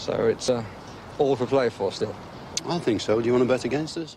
So it's all to play for still. I think so. Do you want to bet against us?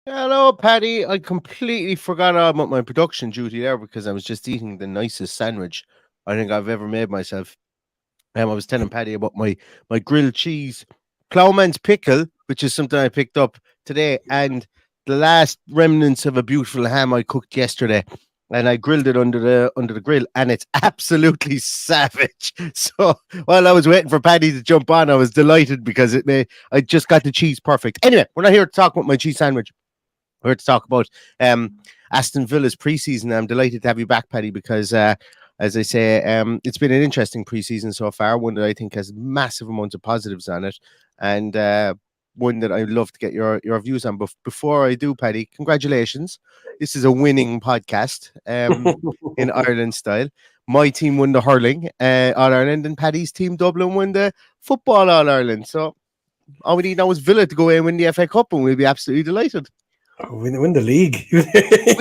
Hello, Paddy. I completely forgot all about my production duty there because I was just eating the nicest sandwich I think I've ever made myself. I was telling Paddy about my grilled cheese Plowman's pickle, which is something I picked up today, and the last remnants of a beautiful ham I cooked yesterday. And I grilled it under the grill, and it's absolutely savage. So while I was waiting for Paddy to jump on, I was delighted because I just got the cheese perfect. Anyway, we're not here to talk about my cheese sandwich. We're here to talk about Aston Villa's preseason. I'm delighted to have you back, Paddy, because as I say, it's been an interesting preseason so far. One that I think has massive amounts of positives on it, and one that I'd love to get your views on. But before I do, Paddy, congratulations. This is a winning podcast in Ireland style. My team won the hurling All-Ireland, and Paddy's team Dublin won the football All-Ireland. So all we need now is Villa to go away and win the FA Cup, and we'll be absolutely delighted. Win the league. Win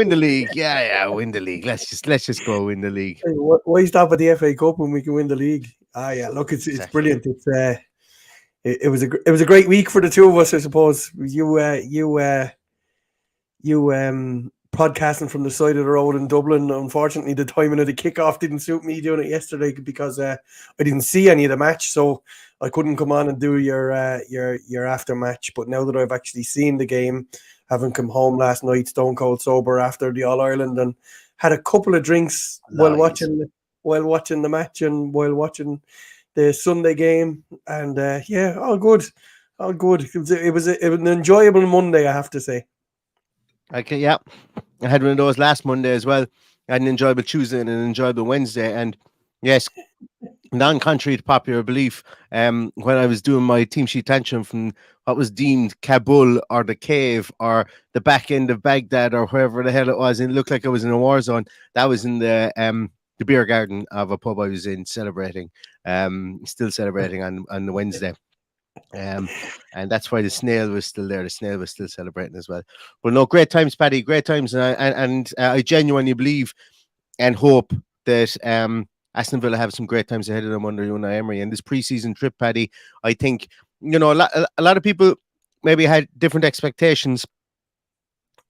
the league. Yeah, win the league. Let's just go win the league. Hey, why stop at the FA Cup when we can win the league? Yeah, look, it's brilliant. It was a great week for the two of us, I suppose. You podcasting from the side of the road in Dublin. Unfortunately, the timing of the kickoff didn't suit me doing it yesterday because I didn't see any of the match, so I couldn't come on and do your after match. But now that I've actually seen the game, having come home last night stone cold sober after the All Ireland, and had a couple of drinks while watching the match and while watching the Sunday game, and all good. It was an enjoyable Monday, I have to say. Okay, yeah, I had one of those last Monday as well. I had an enjoyable Tuesday and an enjoyable Wednesday, and yes, non-contrary to popular belief, when I was doing my team sheet tantrum from what was deemed Kabul or the cave or the back end of Baghdad or wherever the hell it was, and it looked like I was in a war zone. That was in the beer garden of a pub I was in, celebrating, still celebrating on the Wednesday. And that's why the snail was still there. The snail was still celebrating as well. But no, great times, Paddy, great times. And I genuinely believe and hope that Aston Villa have some great times ahead of them under Unai Emery. And this preseason trip, Paddy, I think, a lot of people maybe had different expectations.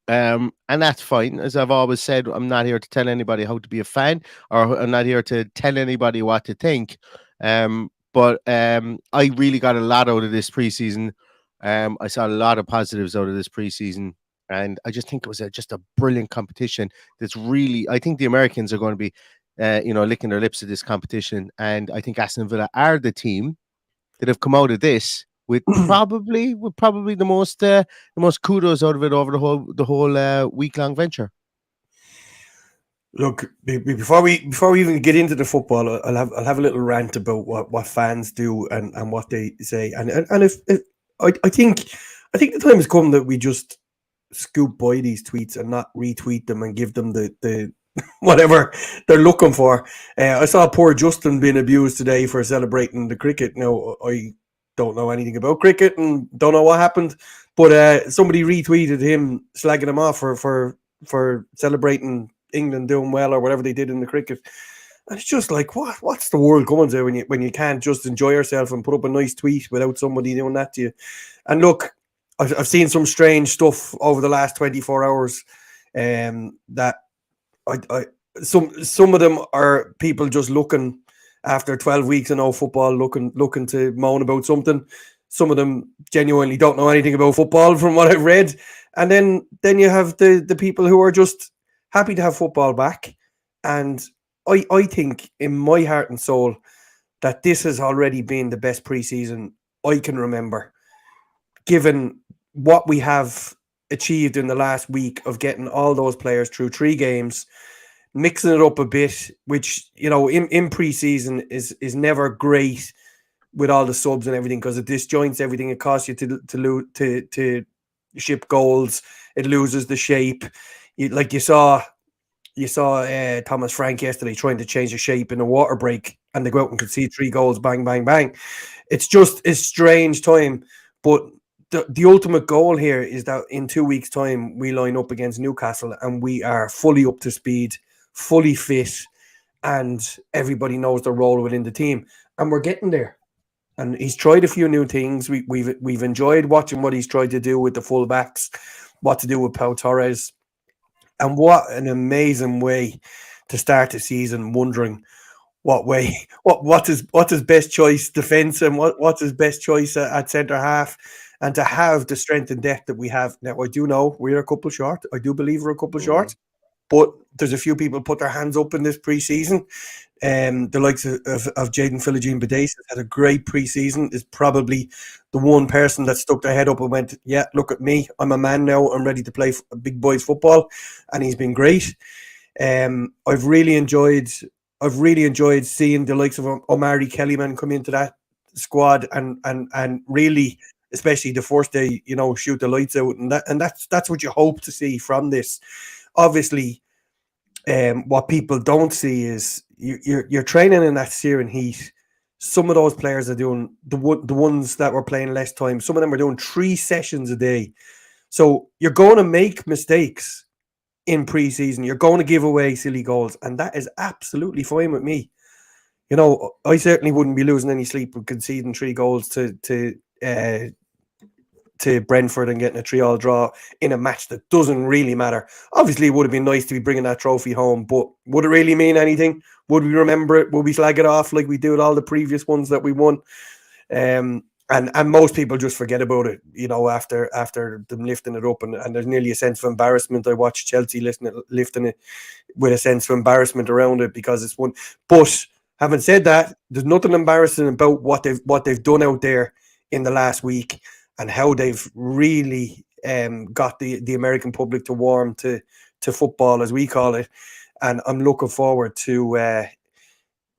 And that's fine. As I've always said, I'm not here to tell anybody how to be a fan, or I'm not here to tell anybody what to think. But I really got a lot out of this preseason. I saw a lot of positives out of this preseason. And I just think it was just a brilliant competition. That's really, I think the Americans are going to be, licking their lips at this competition. And I think Aston Villa are the team that have come out of this with probably the most kudos out of it over the whole week-long venture. Look, before we even get into the football, I'll have a little rant about what fans do and what they say. And if I think the time has come that we just scoop by these tweets and not retweet them and give them the whatever they're looking for. I saw poor Justin being abused today for celebrating the cricket. Now, I don't know anything about cricket and don't know what happened, but somebody retweeted him slagging him off for celebrating England doing well or whatever they did in the cricket. And it's just like, what's the world coming to when you can't just enjoy yourself and put up a nice tweet without somebody doing that to you? And look, I've seen some strange stuff over the last 24 hours that some of them are people just looking after 12 weeks of no football, looking to moan about something. Some of them genuinely don't know anything about football from what I've read. And then you have the people who are just happy to have football back. And I think in my heart and soul that this has already been the best preseason I can remember, given what we have achieved in the last week of getting all those players through 3 games, mixing it up a bit, which, in preseason is never great with all the subs and everything, because it disjoints everything. It costs you to ship goals. It loses the shape. You saw You saw Thomas Frank yesterday trying to change the shape in a water break, and they go out and concede 3 goals, bang, bang, bang. It's just a strange time, but the ultimate goal here is that in 2 weeks' time we line up against Newcastle and we are fully up to speed, fully fit, and everybody knows their role within the team, and we're getting there. And he's tried a few new things. We've enjoyed watching what he's tried to do with the fullbacks, what to do with Pau Torres, and what an amazing way to start the season. Wondering what's his best choice defense and what's his best choice at centre half, and to have the strength and depth that we have now. I do know we're a couple short. I do believe we're a couple short, but there's a few people put their hands up in this preseason. The likes of Jaden Philogene-Badais had a great preseason. Is probably the one person that stuck their head up and went, "Yeah, look at me. I'm a man now. I'm ready to play big boys football," and he's been great. I've really enjoyed seeing the likes of Omari Kellyman come into that squad and really, especially the first day, shoot the lights out, and that's what you hope to see from this. Obviously, what people don't see is you're training in that searing heat. Some of those players are doing the ones that were playing less time. Some of them are doing 3 sessions a day. So you're going to make mistakes in preseason. You're going to give away silly goals, and that is absolutely fine with me. I certainly wouldn't be losing any sleep with conceding 3 goals to Brentford and getting a 3-3 draw in a match that doesn't really matter. Obviously, it would have been nice to be bringing that trophy home, but would it really mean anything? Would we remember it? Would we flag it off like we do with all the previous ones that we won? And most people just forget about it, after them lifting it up, and there's nearly a sense of embarrassment. I watched Chelsea lifting it with a sense of embarrassment around it because it's won. But having said that, there's nothing embarrassing about what they've done out there in the last week, and how they've really got the American public to warm to football, as we call it. And I'm looking forward to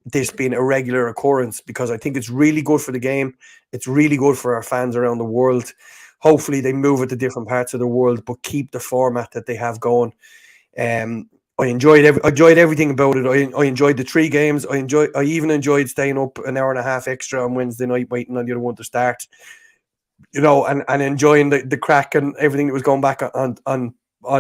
this being a regular occurrence, because I think it's really good for the game. It's really good for our fans around the world. Hopefully they move it to different parts of the world, but keep the format that they have going. I enjoyed everything about it. I enjoyed the 3 games. I even enjoyed staying up an hour and a half extra on Wednesday night waiting on the other one to start. And enjoying the crack and everything that was going back on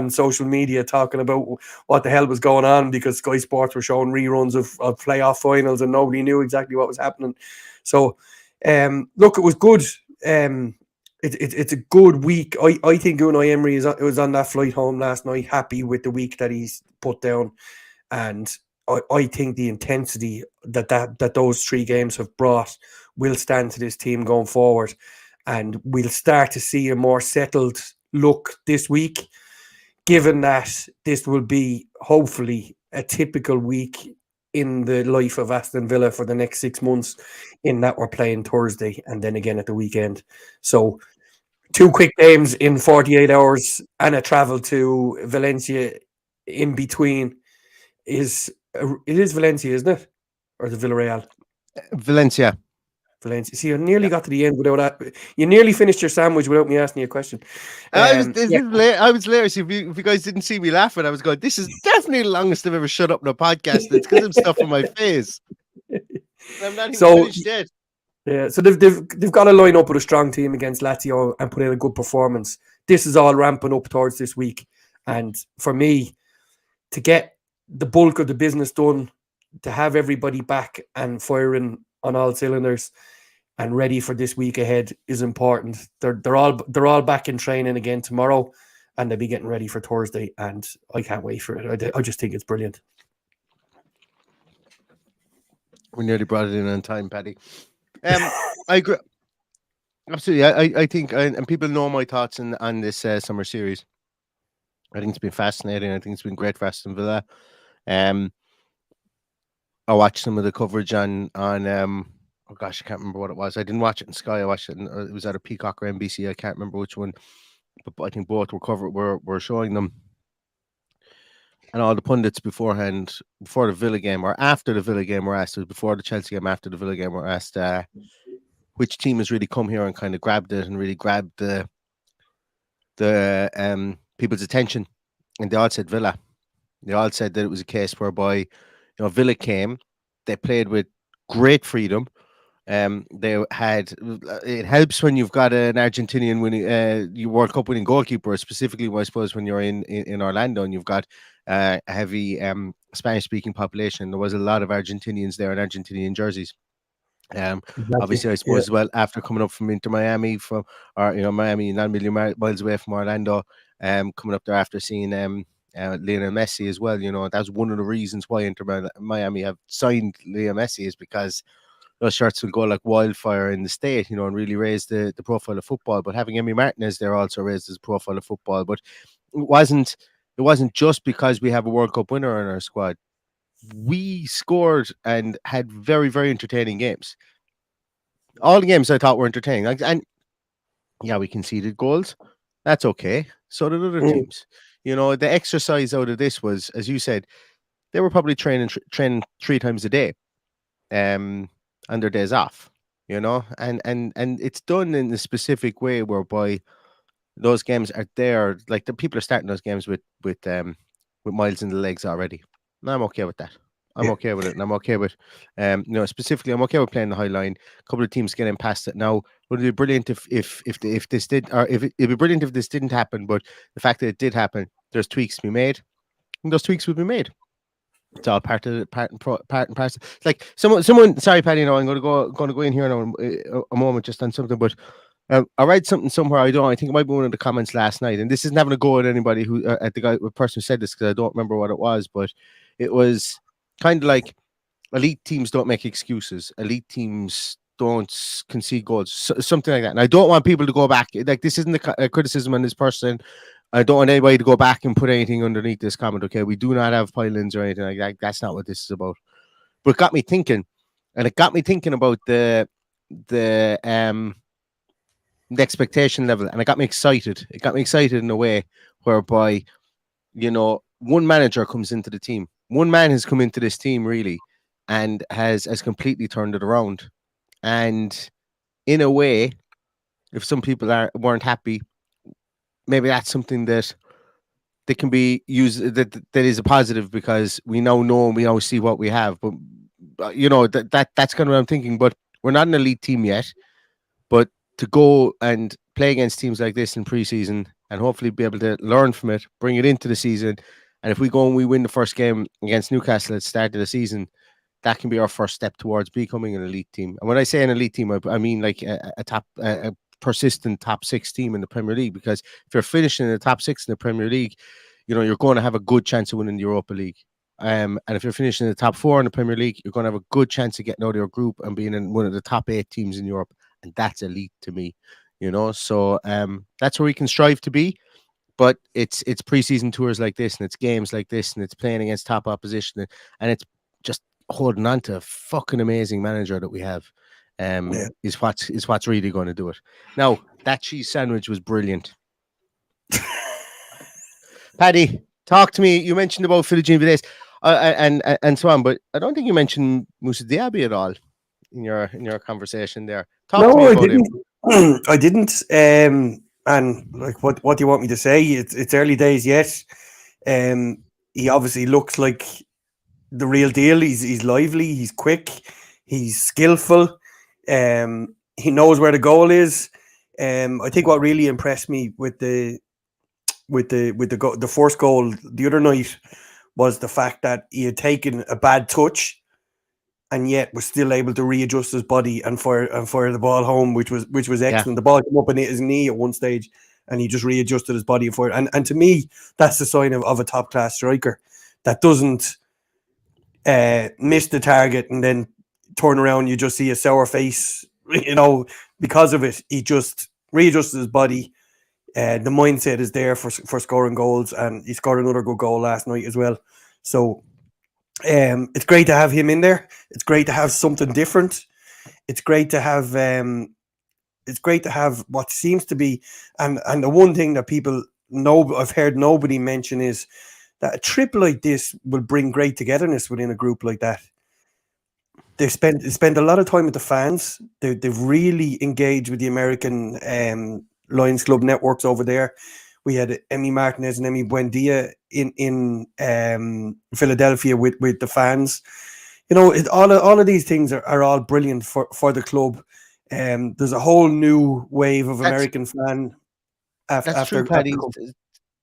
social media, talking about what the hell was going on, because Sky Sports were showing reruns of playoff finals and nobody knew exactly what was happening. So, look, it was good. It's a good week. I think Unai Emery was on that flight home last night, happy with the week that he's put down, and I think the intensity that those 3 games have brought will stand to this team going forward. And we'll start to see a more settled look this week, given that this will be hopefully a typical week in the life of Aston Villa for the next 6 months, in that we're playing Thursday and then again at the weekend. So 2 quick games in 48 hours and a travel to Valencia in between. It is Valencia, isn't it? Or the Villarreal? Valencia. See, you nearly got to the end without that. You nearly finished your sandwich without me asking you a question. I was hilarious. If you guys didn't see me laughing, I was going, "This is definitely the longest I've ever shut up in a podcast." It's because I'm stuffing my face. I'm not even finished yet. Yeah, so they've got to line up with a strong team against Lazio and put in a good performance. This is all ramping up towards this week, and for me, to get the bulk of the business done, to have everybody back and firing on all cylinders and ready for this week ahead is important. They're all back in training again tomorrow, and they'll be getting ready for Thursday, and I can't wait for it. I just think it's brilliant. We nearly brought it in on time, Paddy. I agree. Absolutely. I think, and people know my thoughts on this summer series. I think it's been fascinating. I think it's been great for Aston Villa. I watched some of the coverage on oh gosh, I can't remember what it was. I didn't watch it in Sky. I watched it. It was either Peacock or NBC. I can't remember which one, but I think both were showing them. And all the pundits before the Villa game or after the Villa game were asked. It was before the Chelsea game, after the Villa game were asked which team has really come here and kind of grabbed it and really grabbed the people's attention, and they all said Villa. They all said that it was a case whereby, Villa came, they played with great freedom. They had it helps when you've got an Argentinian winning, you World Cup winning goalkeeper, specifically, I suppose, when you're in Orlando and you've got a heavy Spanish speaking population. There was a lot of Argentinians there in Argentinian jerseys. Exactly. Obviously, I Yeah. suppose as well after coming up from Inter Miami, Miami, not a million miles away from Orlando, coming up there after seeing Lionel Messi as well. That's one of the reasons why Miami have signed Lionel Messi, is because those shirts will go like wildfire in the state, and really raise the profile of football. But having Emi Martinez there also raised the profile of football. But it wasn't just because we have a World Cup winner in our squad. We scored and had very, very entertaining games. All the games I thought were entertaining. And yeah, we conceded goals. That's okay. So did other Mm. teams. The exercise out of this was, as you said, they were probably training 3 times a day, on their days off. And it's done in a specific way whereby those games are there. Like, the people are starting those games with miles in the legs already. And I'm okay with that. I'm Yeah. okay with it, and I'm okay with, specifically, I'm okay with playing the high line. A couple of teams getting past it now. Would it be brilliant if this did, or if it'd be brilliant if this didn't happen? But the fact that it did happen, there's tweaks to be made, and those tweaks will be made. It's all part and parcel. Like someone. Sorry, Paddy. I'm going to go in here now a moment just on something, but. I read something somewhere. I think it might be one of the comments last night, and this isn't having a go at anybody who at the person who said this, because I don't remember what it was, but it was kind of like, elite teams don't make excuses. Elite teams don't concede goals, something like that. And I don't want people to go back. Like, this isn't a criticism on this person. I don't want anybody to go back and put anything underneath this comment. Okay, we do not have pylons or anything like that. That's not what this is about. But it got me thinking, and it got me thinking about the expectation level, and it got me excited. It got me excited in a way whereby, one manager comes into the team. One man has come into this team, really, and has completely turned it around. And in a way, if some people weren't happy, maybe that's something that they can be used, that is a positive, because we now know and we now see what we have. But that's kind of what I'm thinking. But we're not an elite team yet. But to go and play against teams like this in preseason, and hopefully be able to learn from it, bring it into the season, and if we go and we win the first game against Newcastle at the start of the season, that can be our first step towards becoming an elite team. And when I say an elite team, I mean like a persistent top 6 team in the Premier League. Because if you're finishing in the top 6 in the Premier League, you're going to have a good chance of winning the Europa League. And if you're finishing in the top 4 in the Premier League, you're going to have a good chance of getting out of your group and being in one of the top 8 teams in Europe. And that's elite to me, So that's where we can strive to be. But it's preseason tours like this, and it's games like this, and it's playing against top opposition, and it's just holding on to a fucking amazing manager that we have. Is what's really going to do it. Now, that cheese sandwich was brilliant. Paddy, talk to me. You mentioned about Philogene Vides and so on, but I don't think you mentioned Musa Diabet at all in your conversation there. Talk to me about him. I didn't. And like, what do you want me to say? It's early days yet. He obviously looks like the real deal. He's lively. He's quick. He's skillful. He knows where the goal is. I think what really impressed me with the first goal the other night was the fact that he had taken a bad touch, and yet was still able to readjust his body and fire the ball home, which was excellent. Yeah. The ball came up and hit his knee at one stage, and he just readjusted his body and fired. And to me, that's the sign of a top class striker that doesn't miss the target and then turn around. You just see a sour face, because of it. He just readjusted his body. The mindset is there for scoring goals, and he scored another good goal last night as well. So. It's great to have him in there. It's great to have something different. It's great to have what seems to be, and the one thing that people know, I've heard nobody mention, is that a trip like this will bring great togetherness within a group like that. They spend a lot of time with the fans. They've really engaged with the American Lions Club networks over there. We had Emi Martinez and Emi Buendia in Philadelphia with the fans. You know, all of these things are all brilliant for the club. There's a whole new wave of American fan That's true, after Paddy.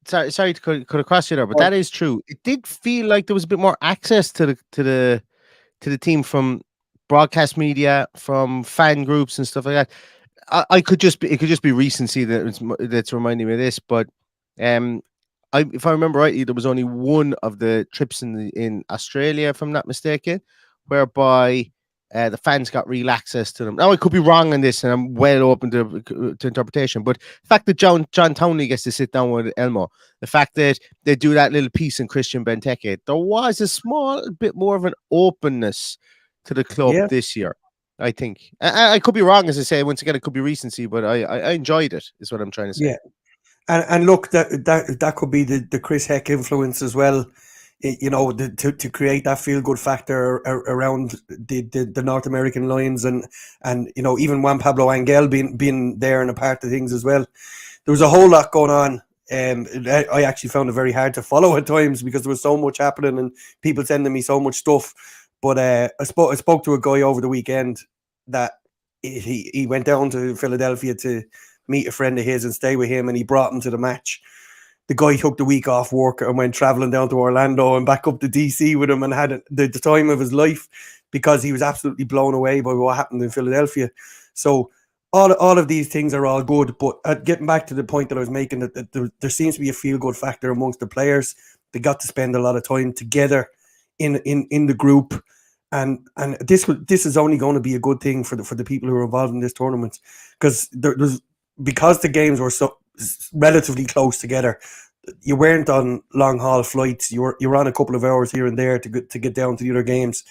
Sorry to cut across you there, but that is true. It did feel like there was a bit more access to the team from broadcast media, from fan groups and stuff like that. It could just be recency that's reminding me of this, but if I remember rightly, there was only one of the trips in Australia, if I'm not mistaken, whereby the fans got real access to them. Now I could be wrong on this, and I'm well open to interpretation. But the fact that John Townley gets to sit down with Elmo, the fact that they do that little piece in Christian Benteke, there was a small bit more of an openness to the club this year. I think I could be wrong, as I say. Once again, it could be recency, but I enjoyed it. Is what I'm trying to say. Yeah, and look, that could be the Chris Heck influence as well. You know, to create that feel good factor around the North American Lions, and you know, even Juan Pablo Angel being there and a part of things as well. There was a whole lot going on. I actually found it very hard to follow at times because there was so much happening and people sending me so much stuff. But I spoke to a guy over the weekend that he went down to Philadelphia to meet a friend of his and stay with him, and he brought him to the match. The guy took the week off work and went traveling down to Orlando and back up to DC with him, and had the time of his life because he was absolutely blown away by what happened in Philadelphia. So all of these things are all good, but getting back to the point that I was making, that there seems to be a feel-good factor amongst the players. They got to spend a lot of time together in the group, and this is only going to be a good thing for the people who are involved in this tournament, because because the games were so relatively close together. You weren't on long haul flights. You were on a couple of hours here and there to get down to the other games.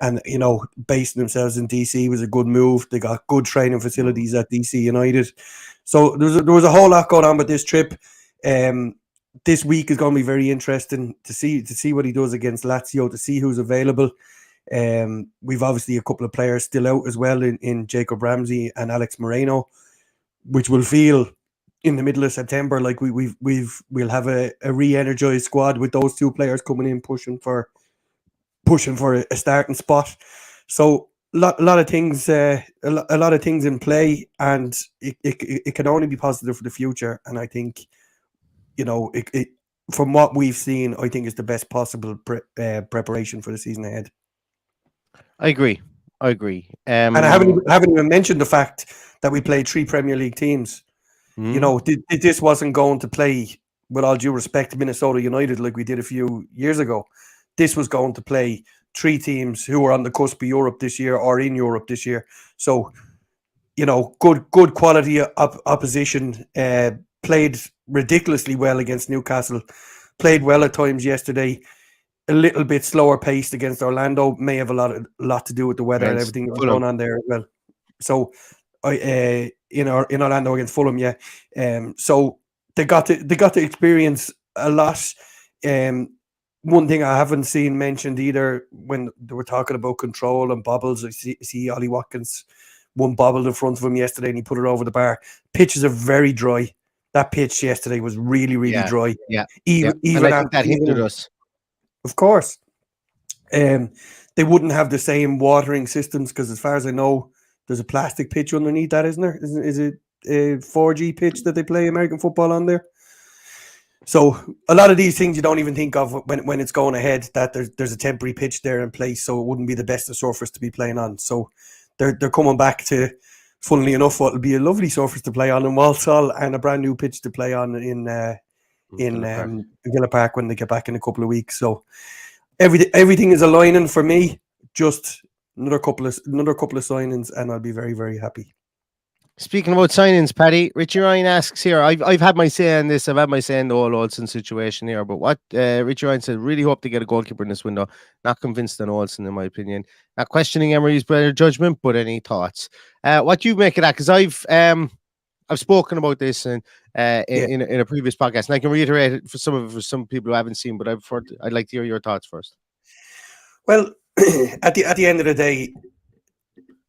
And, you know, basing themselves in DC was a good move. They got good training facilities at DC United. So there was a whole lot going on with this trip. This week is going to be very interesting to see what he does against Lazio, to see who's available. We've obviously a couple of players still out as well in Jacob Ramsey and Alex Moreno, which will feel in the middle of September like we'll have a re-energized squad with those two players coming in pushing for a starting spot. So a lot of things in play, and it can only be positive for the future. And I think, you know, it from what we've seen, I think it's the best possible preparation for the season ahead. I agree. And I haven't even mentioned the fact that we played 3 Premier League teams. You know, this wasn't going to play, with all due respect, Minnesota United like we did a few years ago. This was going to play 3 teams who were on the cusp of Europe this year or in Europe this year. So, you know, good quality opposition. Played ridiculously well against Newcastle. Played well at times yesterday. A little bit slower paced against Orlando. May have a lot to do with the weather and everything that was going on there as well. So, in Orlando against Fulham, yeah. So they got to experience a lot. One thing I haven't seen mentioned either when they were talking about control and bobbles, I see Ollie Watkins one bobbled in front of him yesterday and he put it over the bar. Pitches are very dry. That pitch yesterday was really, really dry. Yeah. Even and I think that hindered us. Of course. They wouldn't have the same watering systems because, as far as I know, there's a plastic pitch underneath that, isn't there? Is it a 4G pitch that they play American football on there? So a lot of these things you don't even think of when it's going ahead, that there's a temporary pitch there in place, so it wouldn't be the best of surface to be playing on. So they're coming back to, funnily enough, what will be a lovely surface to play on in Walsall and a brand new pitch to play on in Villa Park when they get back in a couple of weeks. So everything is aligning for me. Just another couple of signings, and I'll be very, very happy. Speaking about signings, Paddy, Richie Ryan asks here, I've had my say on this. I've had my say in the whole Olsen situation here. But what Richie Ryan said, really hope to get a goalkeeper in this window. Not convinced on Olsen, in my opinion. Not questioning Emery's better judgment, but any thoughts? What do you make of that? Because I've spoken about this in a previous podcast, and I can reiterate it for some people who haven't seen. But I'd like to hear your thoughts first. Well, at the end of the day,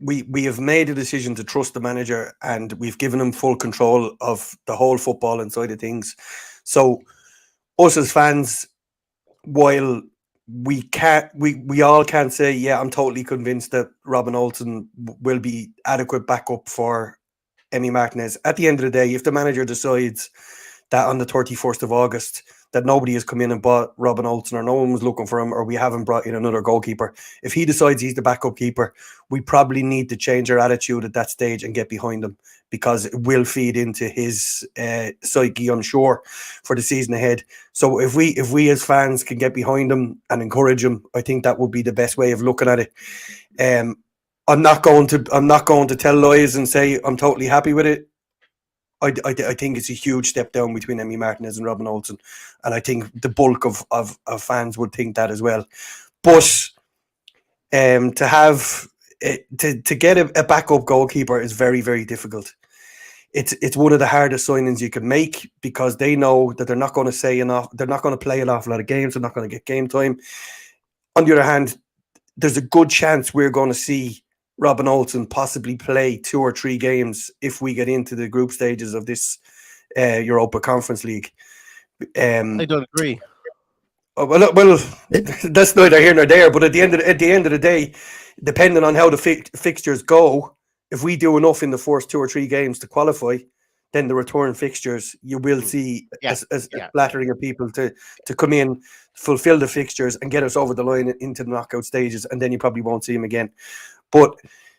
we have made a decision to trust the manager, and we've given him full control of the whole football side of things. So us as fans, while we all can't say, yeah, I'm totally convinced that Robin Olsen will be adequate backup for Emi Martinez. At the end of the day, if the manager decides that on the 31st of August that nobody has come in and bought Robin Olsen, or no one was looking for him, or we haven't brought in another goalkeeper, if he decides he's the backup keeper, we probably need to change our attitude at that stage and get behind him, because it will feed into his psyche, I'm sure, for the season ahead. So if we as fans can get behind him and encourage him, I think that would be the best way of looking at it. I'm not going to tell lies and say I'm totally happy with it. I think it's a huge step down between Emi Martinez and Robin Olsen, and I think the bulk of fans would think that as well. But to have to get a backup goalkeeper is very, very difficult. It's one of the hardest signings you can make, because they know that they're not going to say enough. They're not going to play an awful lot of games. They're not going to get game time. On the other hand, there's a good chance we're going to see Robin Olsen possibly play 2 or 3 games if we get into the group stages of this Europa Conference League. I don't agree. Well, that's neither here nor there. But at the end of the day, depending on how the fixtures go, if we do enough in the first 2 or 3 games to qualify, then the return fixtures, you will see a flattering of people to come in, fulfill the fixtures, and get us over the line into the knockout stages, and then you probably won't see him again. But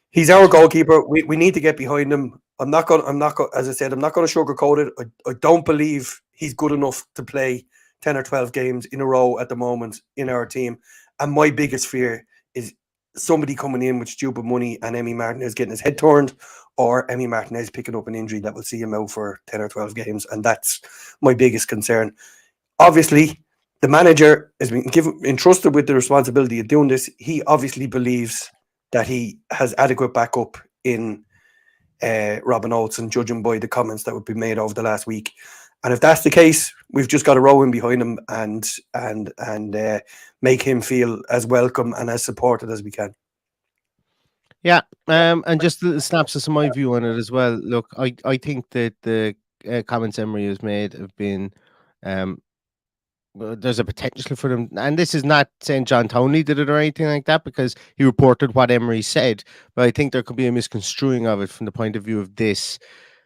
he's our goalkeeper. We need to get behind him. As I said, I'm not going to sugarcoat it. I don't believe he's good enough to play 10 or 12 games in a row at the moment in our team. And my biggest fear is somebody coming in with stupid money and Emi Martinez getting his head turned, or Emi Martinez picking up an injury that will see him out for 10 or 12 games. And that's my biggest concern. Obviously, the manager has been entrusted with the responsibility of doing this. He obviously believes that he has adequate backup in Robin Olsen, judging by the comments that would be made over the last week. And if that's the case, we've just got to row in behind him and make him feel as welcome and as supported as we can. Yeah, and just the synopsis of my view on it as well. Look, I think that the comments Emery has made have been there's a potential for them, and this is not saying John Townley did it or anything like that, because he reported what Emery said, but I think there could be a misconstruing of it from the point of view of this.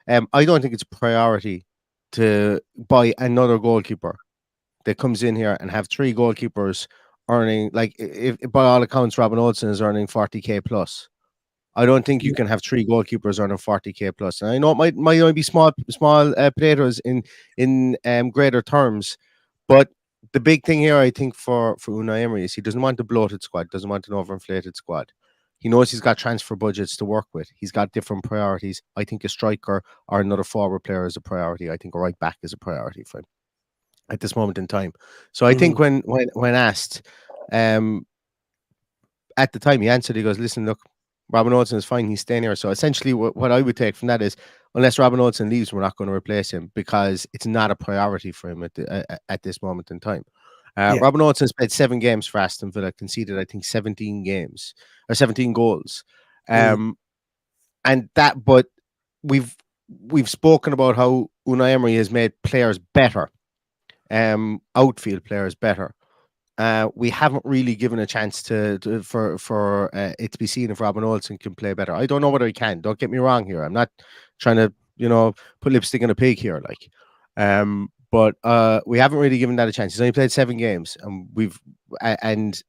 I don't think it's a priority to buy another goalkeeper that comes in here and have 3 goalkeepers earning, like, if by all accounts Robin Olsen is earning 40k plus. I don't think you can have 3 goalkeepers earning 40k plus. And I know it might only be small potatoes in greater terms, but the big thing here, I think, for Unai Emery is he doesn't want a bloated squad, doesn't want an overinflated squad. He knows he's got transfer budgets to work with. He's got different priorities. I think a striker or another forward player is a priority. I think a right back is a priority for him at this moment in time. So I think when asked, at the time he answered, he goes, listen, look, Robin Olsen is fine. He's staying here. So essentially what I would take from that is, unless Robin Olsen leaves, we're not going to replace him, because it's not a priority for him at this moment in time. Robin Olsen's played 7 games for Aston Villa, conceded, I think, 17 goals. And that, but we've spoken about how Unai Emery has made players better, outfield players better. We haven't really given a chance for it to be seen if Robin Olsen can play better. I don't know whether he can. Don't get me wrong here. I'm not trying to, put lipstick on a pig here, like. But we haven't really given that a chance. He's only played 7 games, and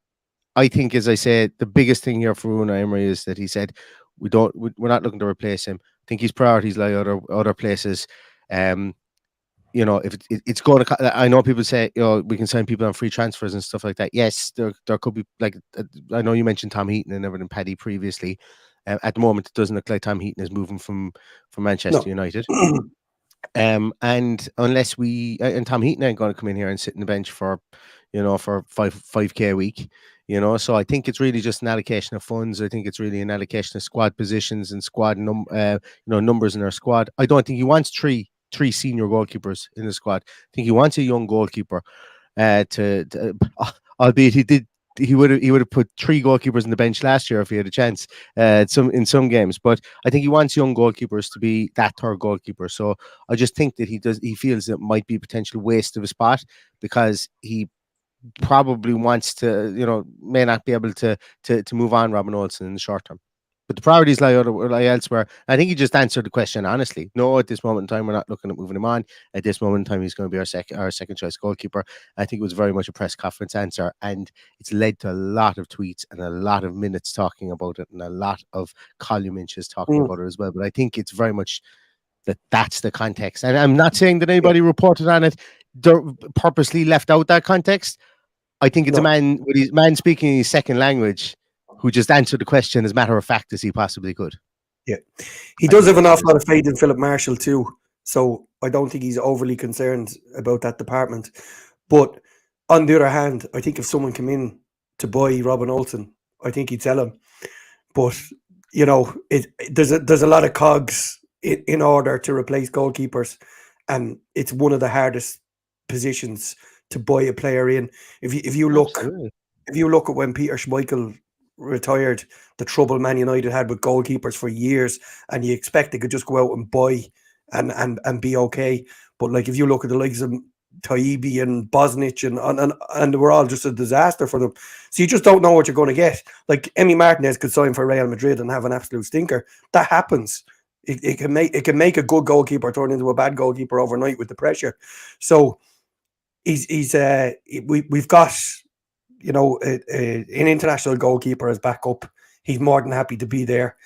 I think, as I said, the biggest thing here for Unai Emery is that he said we're not looking to replace him. I think his priorities lie other places. If it's going to, I know people say, we can sign people on free transfers and stuff like that. Yes, there could be, like, I know you mentioned Tom Heaton and everything, Paddy, previously. At the moment, it doesn't look like Tom Heaton is moving from Manchester United. And unless and Tom Heaton ain't going to come in here and sit in the bench for 5k a week, So I think it's really just an allocation of funds. I think it's really an allocation of squad positions and squad numbers in our squad. I don't think he wants three senior goalkeepers in the squad. I think he wants a young goalkeeper. Albeit he did he would have put 3 goalkeepers on the bench last year if he had a chance in some games. But I think he wants young goalkeepers to be that third goalkeeper. So I just think that he feels it might be a potential waste of a spot because he probably wants to, may not be able to move on Robin Olsen in the short term. But the priorities lie elsewhere. I think he just answered the question honestly. No, at this moment in time, we're not looking at moving him on. At this moment in time, he's going to be our second choice goalkeeper. I think it was very much a press conference answer, and it's led to a lot of tweets and a lot of minutes talking about it, and a lot of column inches talking about it as well. But I think it's very much that's the context. And I'm not saying that anybody reported on it purposely left out that context. I think it's a man with his man speaking his second language who just answered the question as matter of fact as he possibly could. Yeah. He does have an awful lot of faith in Philip Marshall too. So I don't think he's overly concerned about that department. But on the other hand, I think if someone came in to buy Robin Olsen, I think he'd sell him. But, there's a lot of cogs in order to replace goalkeepers. And it's one of the hardest positions to buy a player in. If you look at when Peter Schmeichel retired, the trouble Man United had with goalkeepers for years, and you expect they could just go out and buy and be okay. But like if you look at the likes of Taibbi and Bosnich and they were all just a disaster for them. So you just don't know what you're going to get. Like Emi Martinez could sign for Real Madrid and have an absolute stinker. That happens. It can make a good goalkeeper turn into a bad goalkeeper overnight with the pressure. So we've got an international goalkeeper as backup. He's more than happy to be there.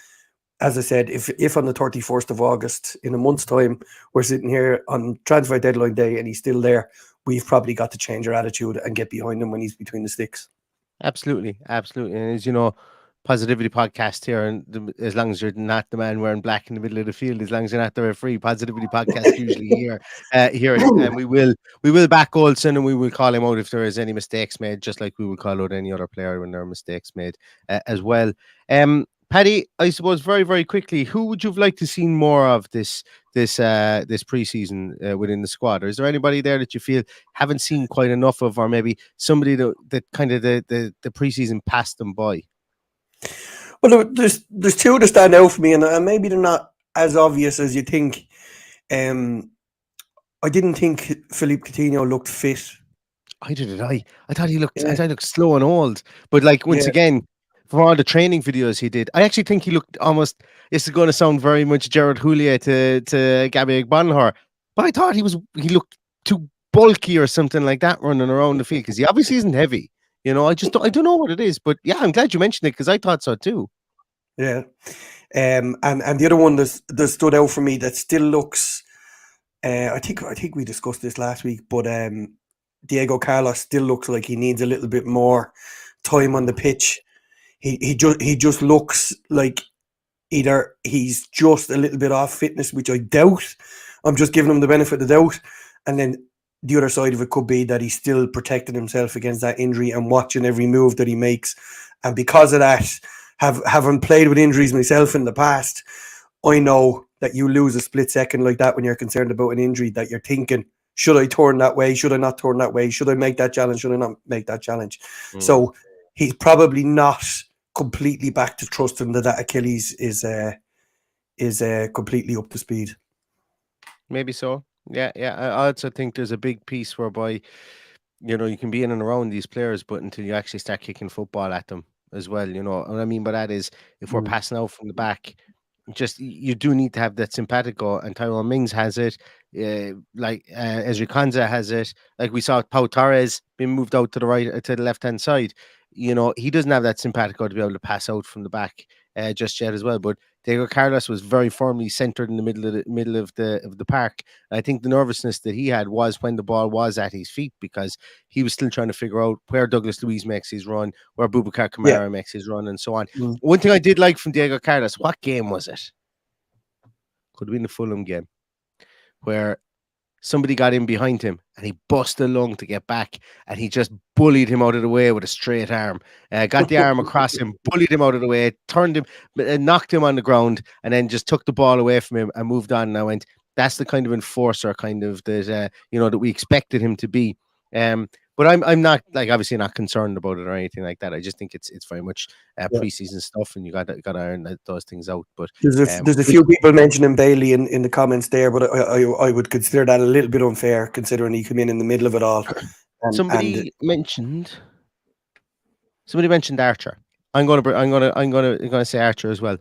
As I said, if on the 31st of August, in a month's time, we're sitting here on transfer deadline day and he's still there, we've probably got to change our attitude and get behind him when he's between the sticks. Absolutely. And as positivity podcast here, and as long as you're not the man wearing black in the middle of the field, as long as you're not the referee, positivity podcast usually here and we will back Olsen and we will call him out if there is any mistakes made, just like we will call out any other player when there are mistakes made as well. Paddy, I suppose very, very quickly, who would you have liked to see more of this preseason within the squad? Or is there anybody there that you feel haven't seen quite enough of, or maybe somebody that kind of the preseason passed them by? Well, there's two that stand out for me, and maybe they're not as obvious as you think. I didn't think Philippe Coutinho looked fit. I thought he looked. I thought he looked slow and old. But like once again, from all the training videos he did, I actually think he looked almost. This is going to sound very much Gerard Houllier to Gabby Bonhor, but I thought he looked too bulky or something like that running around the field because he obviously isn't heavy. I don't know what it is, but yeah, I'm glad you mentioned it because I thought so too. Yeah, and the other one that stood out for me that still looks. I think we discussed this last week, but Diego Carlos still looks like he needs a little bit more time on the pitch. He just looks like either he's just a little bit off fitness, which I doubt. I'm just giving him the benefit of the doubt, and then the other side of it could be that he's still protecting himself against that injury and watching every move that he makes. And because of that, having played with injuries myself in the past, I know that you lose a split second like that when you're concerned about an injury, that you're thinking, should I turn that way? Should I not turn that way? Should I make that challenge? Should I not make that challenge? So he's probably not completely back to trusting that Achilles is completely up to speed. Maybe so. Yeah. I also think there's a big piece whereby, you can be in and around these players, but until you actually start kicking football at them as well, and what I mean by that is if we're passing out from the back, you do need to have that simpatico, and Tyrone Mings has it, Ezri Konsa has it, like we saw Pau Torres being moved out to the left hand side. He doesn't have that simpatico to be able to pass out from the back just yet as well. But Diego Carlos was very firmly centered in the middle of the park. And I think the nervousness that he had was when the ball was at his feet, because he was still trying to figure out where Douglas Luiz makes his run, where Boubacar Kamara makes his run, and so on. One thing I did like from Diego Carlos, what game was it? Could have been the Fulham game, where somebody got in behind him and he busted a lung to get back, and he just bullied him out of the way with a straight arm. Got the arm across him, bullied him out of the way, turned him, knocked him on the ground, and then just took the ball away from him and moved on. And I went, that's the kind of enforcer that we expected him to be. But But I'm not like obviously not concerned about it or anything like that. I just think it's very much Yeah. preseason stuff, and you got to iron those things out. But There's a few people mentioning Bailey in the comments there, but I would consider that a little bit unfair considering he came in the middle of it all. somebody mentioned Archer. I'm gonna say Archer as well,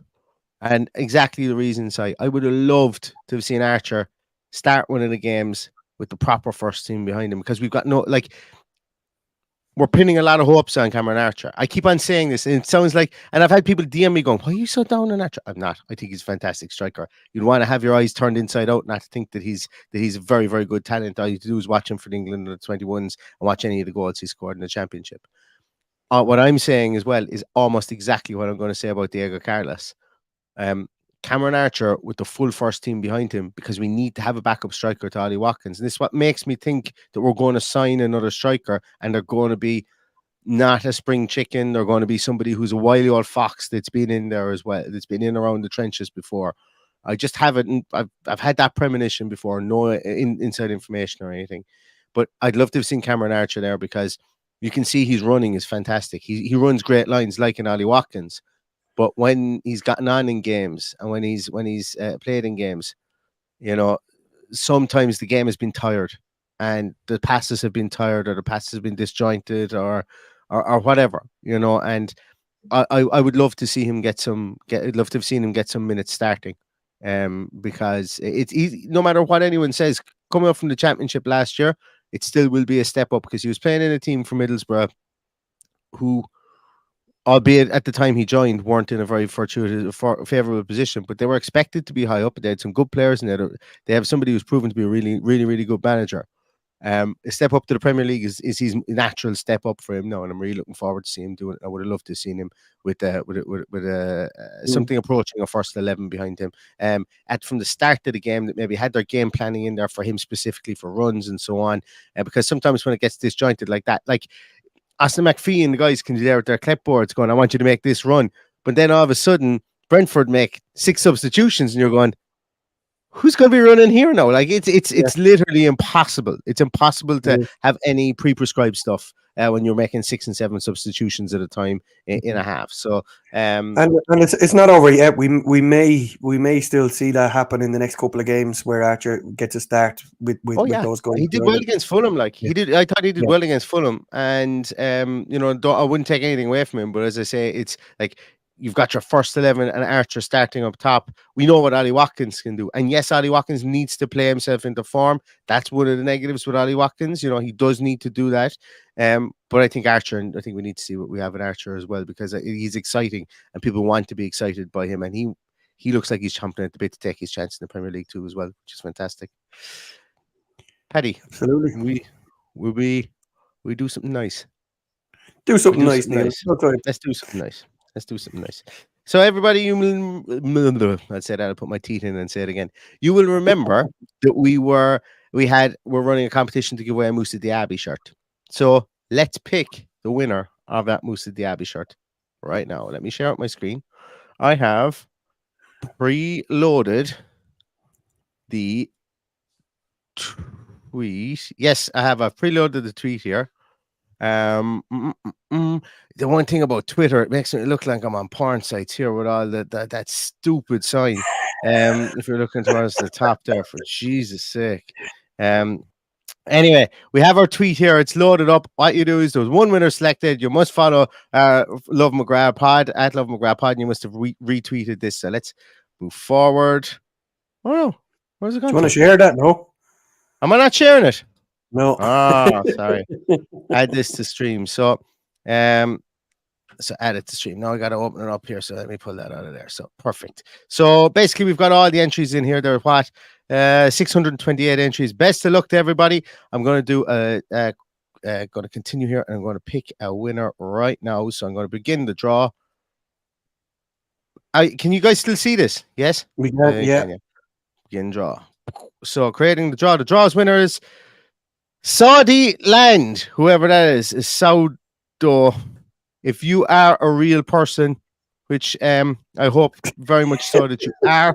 and exactly the reasons I would have loved to have seen Archer start one of the games with the proper first team behind him, because we've got we're pinning a lot of hopes on Cameron Archer. I keep on saying this, and it sounds like, and I've had people DM me going, "Why are you so down on Archer?" I'm not. I think he's a fantastic striker. You'd want to have your eyes turned inside out, not to think that he's a very, very good talent. All you do is watch him for the England under 21s and watch any of the goals he scored in the championship. What I'm saying as well is almost exactly what I'm going to say about Diego Carlos. Cameron Archer with the full first team behind him, because we need to have a backup striker to Ollie Watkins. And this is what makes me think that we're going to sign another striker, and they're going to be not a spring chicken. They're going to be somebody who's a wily old fox that's been in there as well, that's been in around the trenches before. I just haven't. I've had that premonition before, no inside information or anything. But I'd love to have seen Cameron Archer there, because you can see his running is fantastic. He runs great lines like in Ollie Watkins. But when he's gotten on in games and when he's played in games, sometimes the game has been tired, and the passes have been tired, or the passes have been disjointed, or whatever, And I would love to see him I'd love to have seen him get some minutes starting, because it's easy. No matter what anyone says, coming up from the championship last year, it still will be a step up, because he was playing in a team from Middlesbrough who, albeit at the time he joined, weren't in a very favorable position, but they were expected to be high up. They had some good players, and they have somebody who's proven to be a really, really, really good manager. A step up to the Premier League is his natural step up for him now, and I'm really looking forward to seeing him do it. I would have loved to have seen him with something approaching a first 11 behind him. From the start of the game, that maybe had their game planning in there for him specifically for runs and so on. Because sometimes when it gets disjointed like that, like Austin McPhee and the guys can do there with their clipboards going, "I want you to make this run." But then all of a sudden, Brentford make 6 substitutions, and you're going, who's going to be running here now? Like it's literally impossible. It's impossible to have any pre-prescribed stuff when you're making 6 and 7 substitutions at a time in a half. So and it's not over yet. We may still see that happen in the next couple of games where Archer gets a start with those guys. He did well against Fulham. He did. I thought he did well against Fulham, and I wouldn't take anything away from him. But as I say, it's like, you've got your first 11 and Archer starting up top. We know what Ollie Watkins can do. And yes, Ollie Watkins needs to play himself into form. That's one of the negatives with Ollie Watkins. He does need to do that. But I think Archer, and I think we need to see what we have in Archer as well, because he's exciting and people want to be excited by him. And he looks like he's chomping at the bit to take his chance in the Premier League too as well, which is fantastic. Paddy, absolutely. We do something nice. Do something nice, Neil. Let's do something nice. Let's do something nice. So everybody, I'll say that. I'll put my teeth in and say it again. You will remember that we're running a competition to give away a Musa Diabet shirt. So let's pick the winner of that Musa Diabet shirt right now. Let me share out my screen. I have preloaded the tweet. Yes, I have preloaded the tweet here. The one thing about Twitter, it makes me look like I'm on porn sites here with all that stupid sign. If you're looking towards the top there, for Jesus' sake. Anyway, we have our tweet here. It's loaded up. What you do is there's one winner selected. You must follow Love McGrath Pod at Love McGrath Pod, and you must have retweeted this. So let's move forward. Oh no, where's it going? Do you want to share that? No, am I not sharing it? No. Sorry. Add this to stream. So add it to stream. Now I got to open it up here. So let me pull that out of there. So perfect. So basically we've got all the entries in here. There are 628 entries. Best of luck to everybody. I'm going to do going to continue here, and I'm going to pick a winner right now. So I'm going to begin the draw. Can you guys still see this? Yes? We can, yeah. Begin draw. So creating the draw. The draw's winner is Saudi Land, whoever that is Saudo. If you are a real person, which I hope very much so that you are,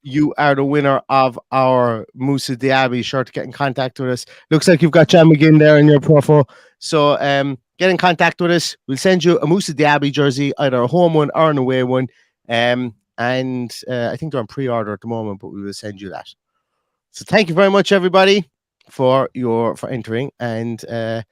you are the winner of our Musa Diabet shirt. Get in contact with us. Looks like you've got John McGinn there in your profile. So get in contact with us. We'll send you a Musa Diabet jersey, either a home one or an away one. And I think they're on pre-order at the moment, but we will send you that. So thank you very much, everybody, for entering. And yeah,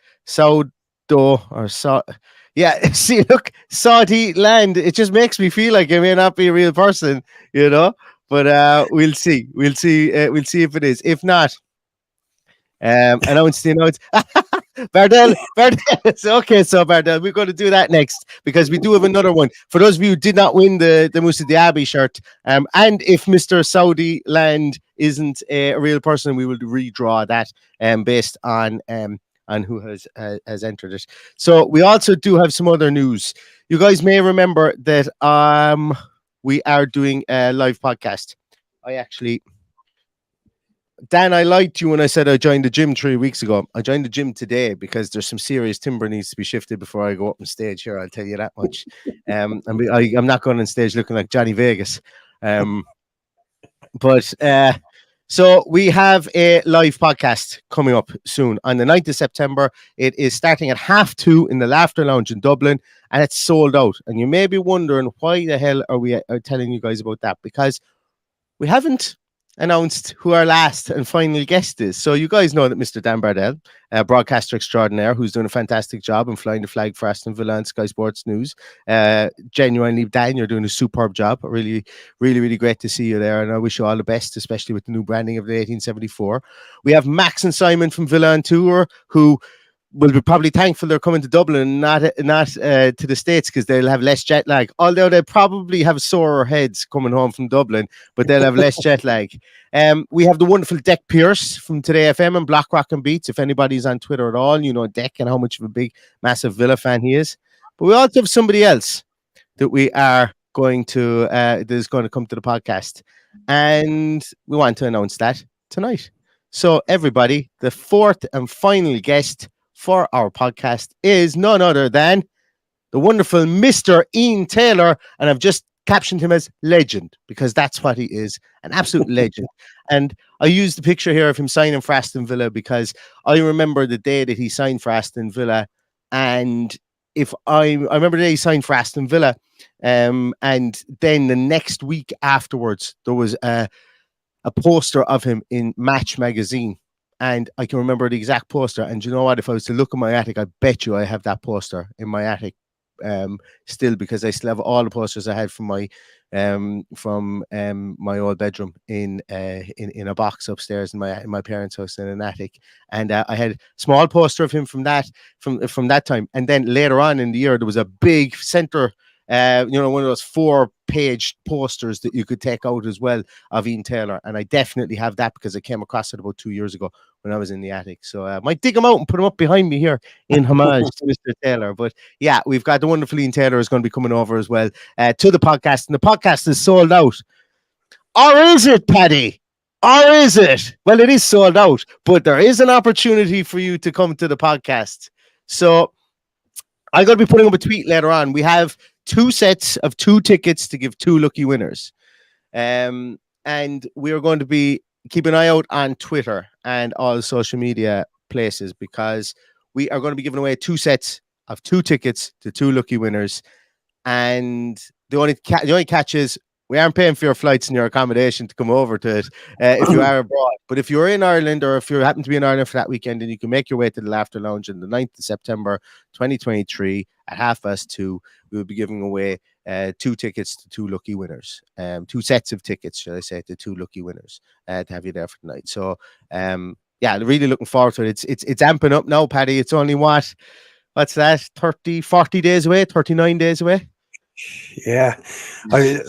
see, look, Saudi land. It just makes me feel like I may not be a real person, you know. But we'll see. We'll see if it is. If not, announce. Bardell. Okay, so Bardell, we're going to do that next because we do have another one. For those of you who did not win the Musa Diabet shirt, and if Mr. Saudi Land isn't a real person, we will redraw that based on who has entered it. So we also do have some other news. You guys may remember that we are doing a live podcast. Dan, I lied to you when I said I joined the gym 3 weeks ago. I joined the gym today because there's some serious timber needs to be shifted before I go up on stage here. I'll tell you that much. I'm not going on stage looking like Johnny Vegas. So we have a live podcast coming up soon on the 9th of September. It is starting at 2:30 in the Laughter Lounge in Dublin, and it's sold out. And you may be wondering why the hell are we telling you guys about that? Because we haven't announced who our last and final guest is. So you guys know that Mr. Dan Bardell, broadcaster extraordinaire, who's doing a fantastic job and flying the flag for Aston Villa and Sky Sports News. Genuinely, Dan, you're doing a superb job. Really, really, really great to see you there. And I wish you all the best, especially with the new branding of the 1874. We have Max and Simon from Villa on Tour, who will be probably thankful they're coming to Dublin, not to the States, because they'll have less jet lag. Although they'll probably have sore heads coming home from Dublin, but they'll have less jet lag. We have the wonderful Deck Pierce from Today FM and Black Rock and Beats. If anybody's on Twitter at all, you know Deck and how much of a big, massive Villa fan he is. But we also have somebody else that we are going to that is going to come to the podcast, and we want to announce that tonight. So everybody, the fourth and final guest for our podcast is none other than the wonderful Mr. Ian Taylor, and I've just captioned him as legend because that's what he is, an absolute legend. And I used the picture here of him signing for Aston Villa because I remember the day that he signed for Aston Villa, and I remember the day he signed for Aston Villa, and then the next week afterwards there was a poster of him in Match magazine. And I can remember the exact poster. And you know what? If I was to look in my attic, I bet you I have that poster in my attic still, because I still have all the posters I had from my old bedroom in a box upstairs in my parents' house in an attic. And I had a small poster of him from that time. And then later on in the year, there was a big center. One of those 4-page posters that you could take out as well of Ian Taylor. And I definitely have that because I came across it about 2 years ago when I was in the attic. So I might dig them out and put them up behind me here in homage to Mr. Taylor. But yeah, we've got the wonderful Ian Taylor is going to be coming over as well to the podcast. And the podcast is sold out. Or is it, Paddy? Or is it? Well, it is sold out, but there is an opportunity for you to come to the podcast. So I'm going to be putting up a tweet later on. We have 2 sets of 2 tickets to give 2 lucky winners. And we are going to be keeping an eye out on Twitter and all social media places, because we are going to be giving away 2 sets of 2 tickets to 2 lucky winners. And the only catch is we aren't paying for your flights and your accommodation to come over to it if you are abroad. But if you're in Ireland, or if you happen to be in Ireland for that weekend, and you can make your way to the Laughter Lounge on the 9th of September 2023 at 2:30, we will be giving away 2 tickets to 2 lucky winners. 2 sets of tickets, shall I say, to 2 lucky winners to have you there for the night. So yeah, really looking forward to it. It's amping up now, Paddy. It's only what's that? 30, 40 days away, 39 days away. Yeah, I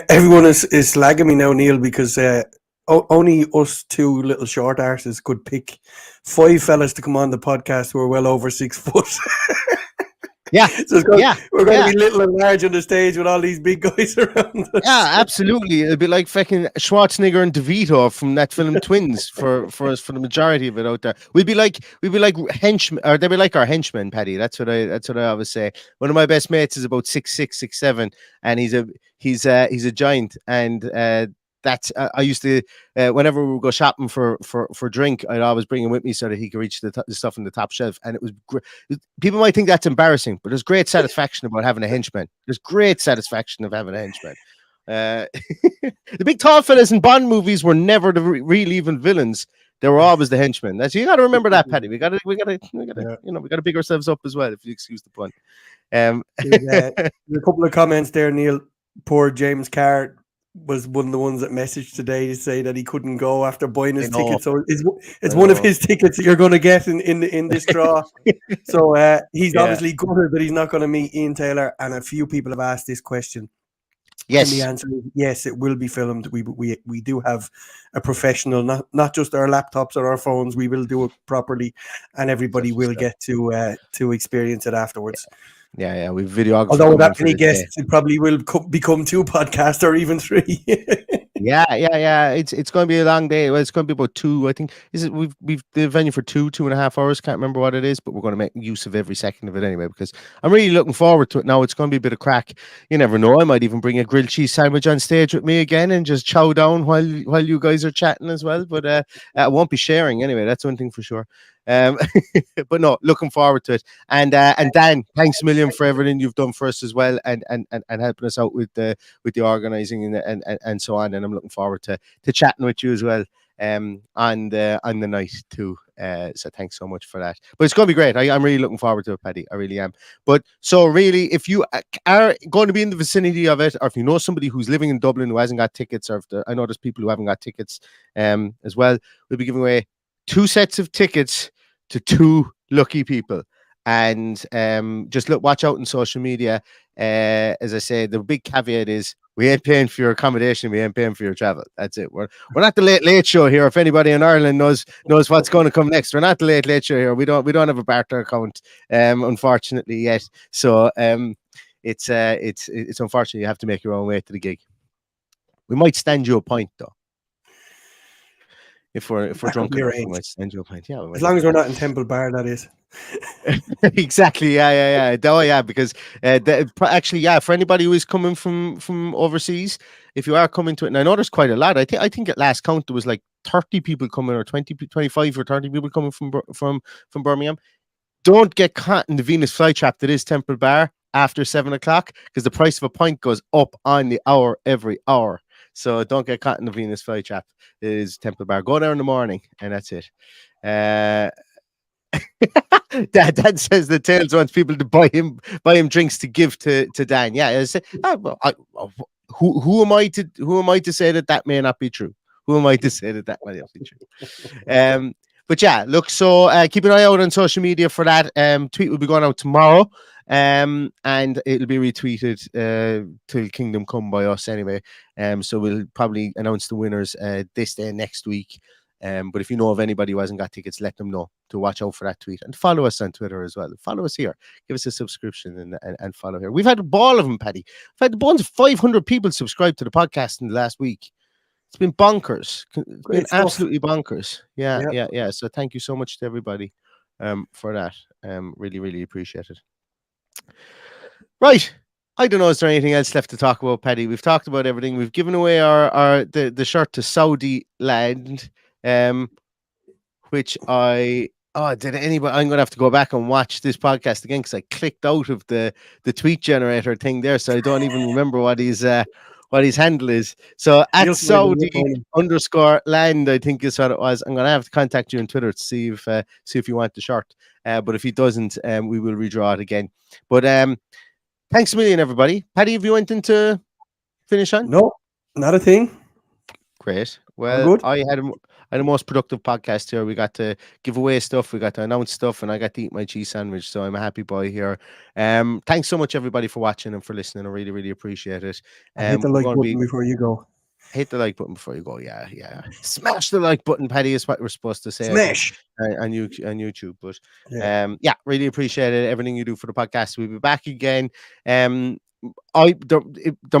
everyone is slagging me now, Neil, because only us 2 little short arses could pick 5 fellas to come on the podcast who are well over 6 foot. Yeah, So yeah, we're going to yeah. be little and large on the stage with all these big guys around us. Yeah, absolutely. It'd be like fucking Schwarzenegger and DeVito from that film Twins for us for the majority of it out there. We'd be like henchmen, or they'd be like our henchmen, Paddy. That's what I always say. One of my best mates is about 6'6", 6'7", and he's a giant. And that's I used to whenever we would go shopping for drink, I'd always bring him with me so that he could reach the stuff on the top shelf. And it was people might think that's embarrassing, but there's great satisfaction about having a henchman. There's great satisfaction of having a henchman. The big tall fellas in Bond movies were never the real evil villains. They were always the henchmen. That's you got to remember that, Paddy. We got to Yeah. we got to big ourselves up as well, if you excuse the pun. There's a couple of comments there, Neil. Poor James Carr was one of the ones that messaged today to say that he couldn't go after buying his ticket. So it's one of his tickets that you're going to get in this draw. So he's obviously gutted that he's not going to meet Ian Taylor. And a few people have asked this question. Yes. And the answer is yes, it will be filmed. We do have a professional, not just our laptops or our phones. We will do it properly, and everybody will get to experience it afterwards. Yeah, we've videographed. Although with that many guests, it probably will become 2 podcasts or even 3. Yeah. It's going to be a long day. Well, it's going to be about 2. I think we've the venue for 2.5 hours. Can't remember what it is, but we're going to make use of every second of it anyway, because I'm really looking forward to it. Now it's going to be a bit of crack. You never know. I might even bring a grilled cheese sandwich on stage with me again and just chow down while you guys are chatting as well. But I won't be sharing anyway. That's one thing for sure. But no, looking forward to it. And Dan, thanks a million for everything you've done for us as well, and helping us out with the organizing and so on. And I'm looking forward to chatting with you as well on the night too. So thanks so much for that. But it's going to be great. I'm really looking forward to it, Paddy. I really am. But so really, if you are going to be in the vicinity of it, or if you know somebody who's living in Dublin who hasn't got tickets, or I know there's people who haven't got tickets as well, we'll be giving away 2 sets of tickets to 2 lucky people. And just watch out on social media. As I say, the big caveat is we ain't paying for your accommodation, we ain't paying for your travel. That's it. We're not the late show here. If anybody in Ireland knows what's going to come next, we're not the late show here. We don't have a barter account, unfortunately yet. So it's unfortunate you have to make your own way to the gig. We might stand you a pint though. If we're drunk enough, we might send you a pint. Yeah, as long as we're not in Temple Bar, that is. Exactly. Yeah. Oh, yeah. Because actually, yeah, for anybody who is coming from overseas, if you are coming to it, and I know there's quite a lot. I think at last count there was like 30 people coming, or 25 or 30 people coming from Birmingham. Don't get caught in the Venus flytrap that is Temple Bar after 7 o'clock, because the price of a pint goes up on the hour every hour. So don't get caught in the Venus flytrap. It is Temple Bar. Go there in the morning, and that's it. Dad says that Tails wants people to buy him drinks to give to Dan. Yeah, who am I to say that may not be true? Who am I to say that might not be true? But yeah, look. So keep an eye out on social media for that. Tweet will be going out tomorrow. And it'll be retweeted till Kingdom Come by us anyway. So we'll probably announce the winners this day next week. But if you know of anybody who hasn't got tickets, let them know to watch out for that tweet, and follow us on Twitter as well. Follow us here. Give us a subscription and follow here. We've had a ball of them, Paddy. We've had bunch of 500 people subscribe to the podcast in the last week. It's been bonkers. It's been absolutely bonkers. Yeah. So thank you so much to everybody for that. Really, really appreciate it. Right. I don't know, is there anything else left to talk about, Paddy? We've talked about everything. We've given away the shirt to Saudi land, which did anybody? I'm gonna have to go back and watch this podcast again, because I clicked out of the tweet generator thing there, so I don't even remember what his handle is. So at Saudi_land, I think is what it was. I'm gonna have to contact you on Twitter to see if you want the shirt. But if he doesn't, we will redraw it again. But thanks a million, everybody. Paddy, have you anything to finish on? No, not a thing. Great. Well, I had a most productive podcast here. We got to give away stuff, we got to announce stuff, and I got to eat my cheese sandwich. So I'm a happy boy here. Thanks so much, everybody, for watching and for listening. I really, really appreciate it. Hit the like button before you go. hit the like button before you go. Yeah. Smash the like button, Paddy, is what we're supposed to say. Smash on YouTube. But yeah. really appreciate it. Everything you do for the podcast. We'll be back again. There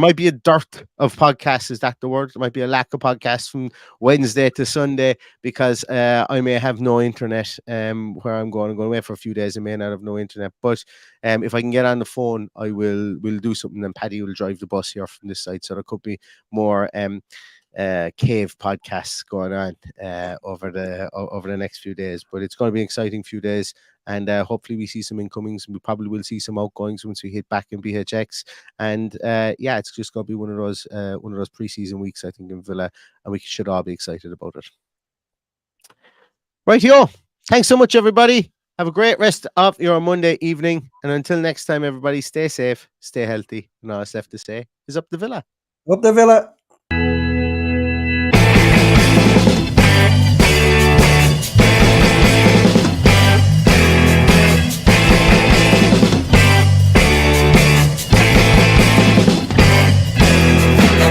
might be a dearth of podcasts. Is that the word? There might be a lack of podcasts from Wednesday to Sunday because I may have no internet where I'm going. I'm going away for a few days. I may not have no internet, but if I can get on the phone, we'll do something. And Paddy will drive the bus here from this side, so there could be more cave podcasts going on over the next few days. But it's going to be an exciting few days. And hopefully we see some incomings, and we probably will see some outgoings once we hit back in BHX. And it's just going to be one of those preseason weeks, I think, in Villa, and we should all be excited about it. Right, yo! Thanks so much, everybody. Have a great rest of your Monday evening, and until next time, everybody, stay safe, stay healthy, and all that's left to say is up the Villa. Up the Villa.